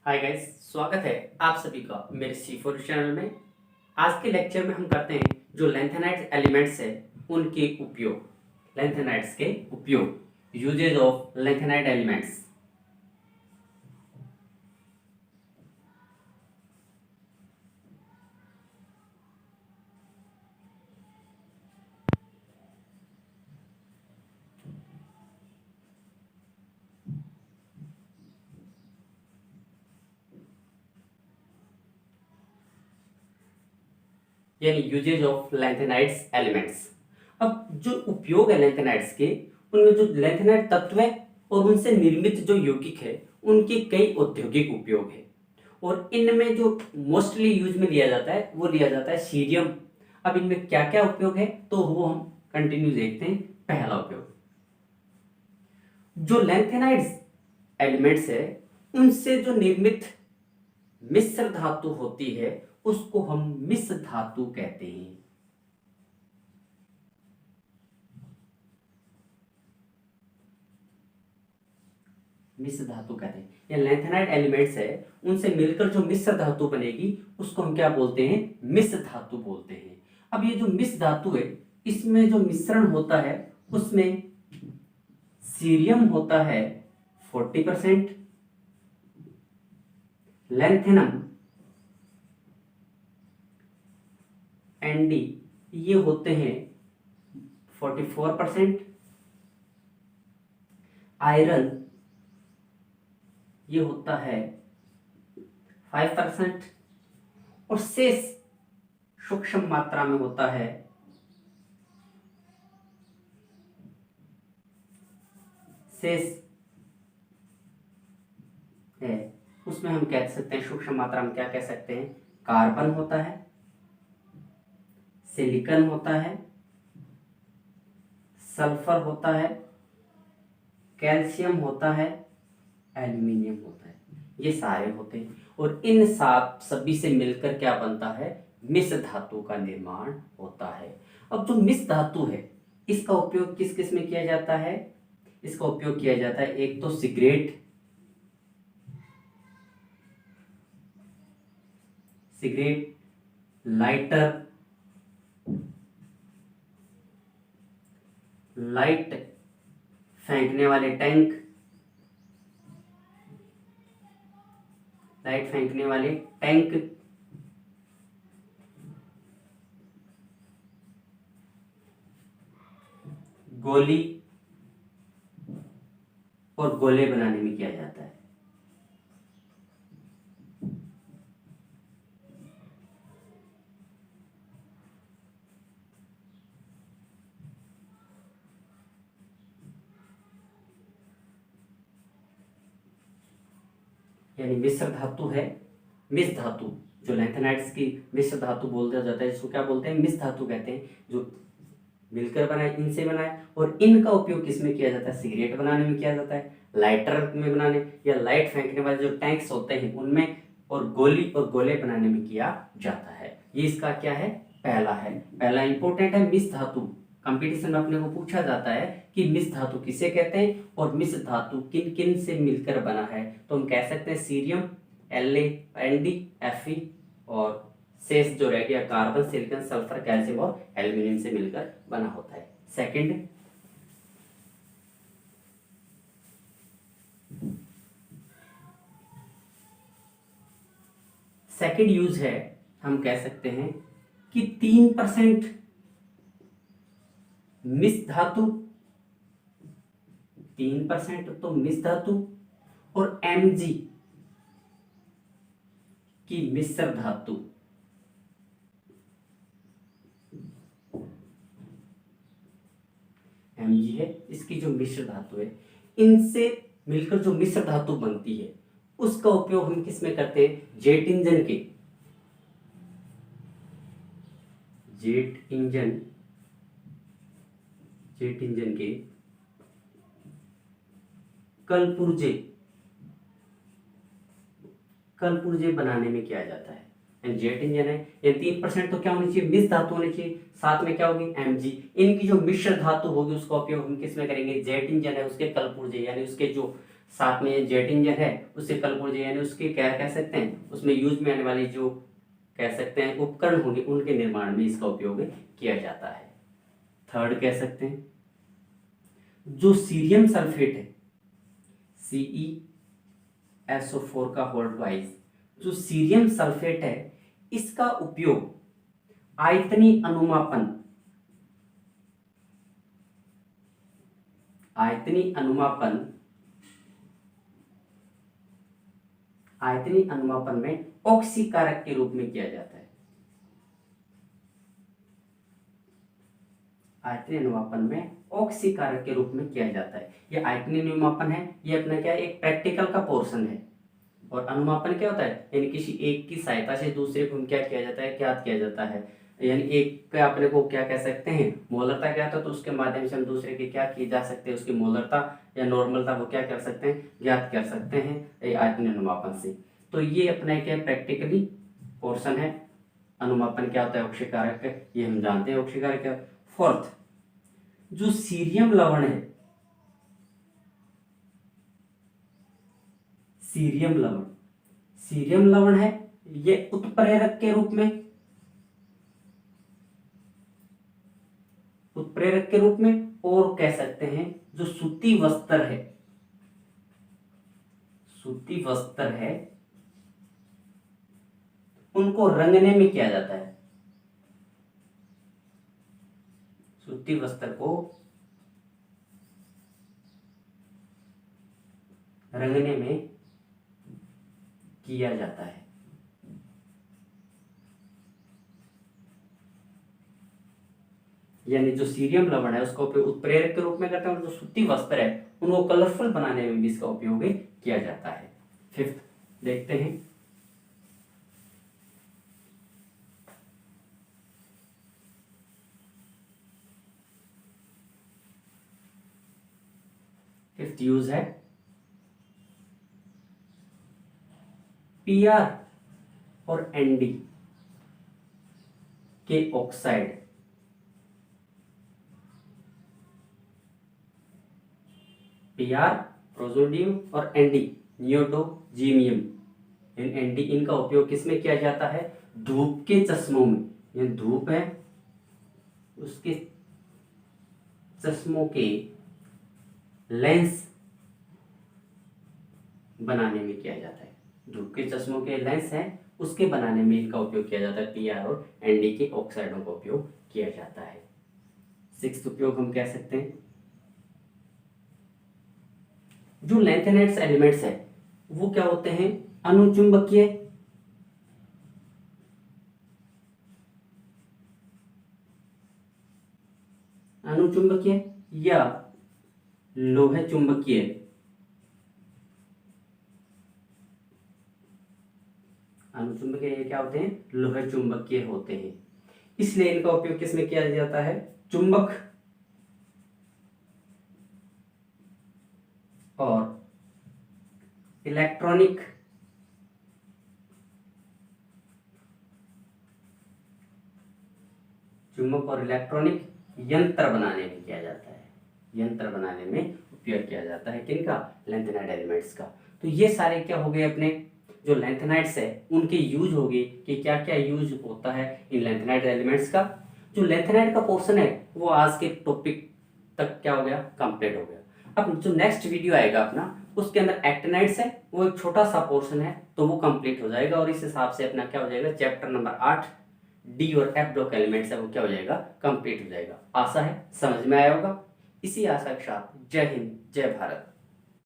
Hi guys, स्वागत है आप सभी का मेरे C4 चैनल में। आज के लेक्चर में हम करते हैं जो लेंथेनाइड्स एलिमेंट्स है उनके उपयोग, लेंथेनाइड्स के उपयोग, यूजेज ऑफ लेंथेनाइड एलिमेंट्स। यानी यूजेज ऑफ लेंथेनाइड्स एलिमेंट्स। अब जो उपयोग है लेंथेनाइड्स के, उनमें जो लेंथेनाइड तत्व है और उनसे निर्मित जो यौगिक है उनके कई औद्योगिक उपयोग है। और इनमें जो मोस्टली यूज में लिया जाता है वो लिया जाता है सीरियम। अब इनमें क्या क्या उपयोग है तो वो हम कंटिन्यू देखते हैं। पहला उपयोग, जो लेंथेनाइड्स एलिमेंट्स है उनसे जो निर्मित मिश्र धातु होती है उसको हम मिश्र धातु कहते हैं। मिश्र धातु कहते हैं। ये लेंथेनाइड एलिमेंट्स है, उनसे मिलकर जो मिश्र धातु बनेगी उसको हम क्या बोलते हैं? मिश्र धातु बोलते हैं। अब ये जो मिश्र धातु है इसमें जो मिश्रण होता है उसमें सीरियम होता है 40%, लेंथेनम एनडी ये होते हैं 44%, आयरन ये होता है 5% और शेष सूक्ष्म मात्रा में होता है शेष है उसमें हम कह सकते हैं, सूक्ष्म मात्रा में क्या कह सकते हैं? कार्बन होता है, सिलिकॉन होता है, सल्फर होता है, कैल्शियम होता है, एल्यूमिनियम होता है। ये सारे होते हैं और इन सभी से मिलकर क्या बनता है? मिश्र धातु का निर्माण होता है। अब जो मिश्र धातु है इसका उपयोग किस किस में किया जाता है? इसका उपयोग किया जाता है एक तो सिगरेट, लाइटर, लाइट फेंकने वाले टैंक, लाइट फेंकने वाले टैंक, गोली और गोले बनाने में किया जाता है। यानी मिश्र धातु है, मिश्र धातु जो लेंथेनाइड्स की मिश्र धातु बोलते जाता है, इसको क्या बोलते हैं? मिश्र धातु कहते हैं। जो मिलकर बनाए, इनसे बनाए, और इनका उपयोग किसमें किया जाता है? सिगरेट बनाने में किया जाता है, लाइटर में बनाने या लाइट फेंकने वाले जो टैंक्स होते हैं उनमें, और गोली और गोले बनाने में किया जाता है। ये इसका क्या है? पहला है, पहला इंपॉर्टेंट है मिश्र धातु। कंपटीशन में अपने को पूछा जाता है कि मिश्र धातु किसे कहते हैं और मिश्र धातु किन किन से मिलकर बना है, तो हम कह सकते हैं सीरियम, Na, Fe और शेष जो रह गया कार्बन, सिलिकॉन, सल्फर, कैल्शियम और एल्यूमिनियम से मिलकर बना होता है। सेकंड यूज है, हम कह सकते हैं कि 3% मिश्र धातु, 3% तो मिश्र धातु और Mg की मिश्र धातु, Mg है इसकी जो मिश्र धातु है, इनसे मिलकर जो मिश्र धातु बनती है उसका उपयोग हम किस में करते हैं? जेट इंजन के, जेट इंजन के कलपुर्जे बनाने में किया जाता है। जेट इंजन है, ये 3% तो क्या होनी चाहिए? मिश्र धातु होनी चाहिए, साथ में क्या होगी? Mg। इनकी जो मिश्र धातु होगी उसका उपयोग हम किस में करेंगे? जेट इंजन है उसके कलपुर्जे यानी उसके जो साथ में जेट इंजन है उससे कल पुर्जे यानी उसके क्या कह सकते हैं, उसमें यूज में आने वाली जो कह सकते हैं उपकरण होंगे उनके निर्माण में इसका उपयोग किया जाता है। थर्ड कह सकते हैं जो सीरियम सल्फेट है, CeSO4 का होल्ड वाइज, जो सीरियम सल्फेट है इसका उपयोग आयतनी अनुमापन में ऑक्सीकारक के रूप में किया जाता है। आयतनी अनुमापन में ऑक्सीकारक के रूप में किया जाता है। ये आयतनी अनुमापन है, ये अपना क्या एक प्रैक्टिकल का पोर्शन है। और अनुमापन क्या होता है, यानी किसी एक की सहायता से दूसरे को क्या किया जाता है, ज्ञात किया जाता है। यानी एक का अपने को क्या कह सकते हैं, मोलरता क्या था, तो उसके माध्यम से हम दूसरे की क्या की जा सकते हैं, उसकी मोलरता या नॉर्मलता वो क्या कर सकते हैं, ज्ञात कर सकते हैं आयतनी अनुमापन से। तो ये अपना क्या प्रैक्टिकली पोर्शन है। अनुमापन क्या होता है, ऑक्सीकारक है, ये हम जानते हैं ऑक्सीकारक क्या। फोर्थ जो सीरियम लवण है, सीरियम लवण है, ये उत्प्रेरक के रूप में और कह सकते हैं जो सूती वस्त्र है उनको रंगने में किया जाता है। सूती वस्त्र को रंगने में किया जाता है। यानी जो सीरियम लवण है उसका उपयोग उत्प्रेरक के रूप में करते हैं और जो सूती वस्त्र है उनको कलरफुल बनाने में भी इसका उपयोग किया जाता है। फिफ्थ देखते हैं फिफ्थ यूज है PR और ND के ऑक्साइड, PR प्रोजोडियम और ND नियोडोजीमियम। ND इनका उपयोग किसमें किया जाता है, धूप के चश्मों में। ये धूप है उसके चश्मों के लेंस बनाने में किया जाता है। धूप के चश्मों के लेंस हैं उसके बनाने में इनका उपयोग किया जाता है। PR और ND के ऑक्साइडों का उपयोग किया जाता है। सिक्स्थ उपयोग हम कह सकते हैं जो लैंथेनाइड्स एलिमेंट्स है वो क्या होते हैं, अनुचुंबकीय या लोह चुंबकीय। अनुचुंबकीय क्या होते हैं, लोह चुंबकीय होते हैं। इसलिए इनका उपयोग किसमें किया जाता है, चुंबक और इलेक्ट्रॉनिक यंत्र बनाने में किया जाता है। यंत्र बनाने में उपयोग किया जाता है किनका, लैंथेनाइड एलिमेंट्स का। तो ये सारे क्या हो गए अपने जो लैंथेनाइड्स है उनके यूज हो गए कि क्या क्या यूज होता है इन लैंथेनाइड एलिमेंट्स का। जो लैंथेनाइड का पोर्शन है वो आज के टॉपिक तक क्या हो गया, कंप्लीट हो गया। अब जो नेक्स्ट वीडियो आएगा अपना उसके अंदर एक्टिनाइड्स है, वो एक छोटा सा पोर्शन है तो वो कंप्लीट हो जाएगा और इस हिसाब से अपना क्या हो जाएगा, चैप्टर नंबर 8 D और F ब्लॉक एलिमेंट्स है वो क्या हो जाएगा, कंप्लीट हो जाएगा। आशा है समझ में आया होगा। इसी आशा के साथ जय हिंद जय भारत।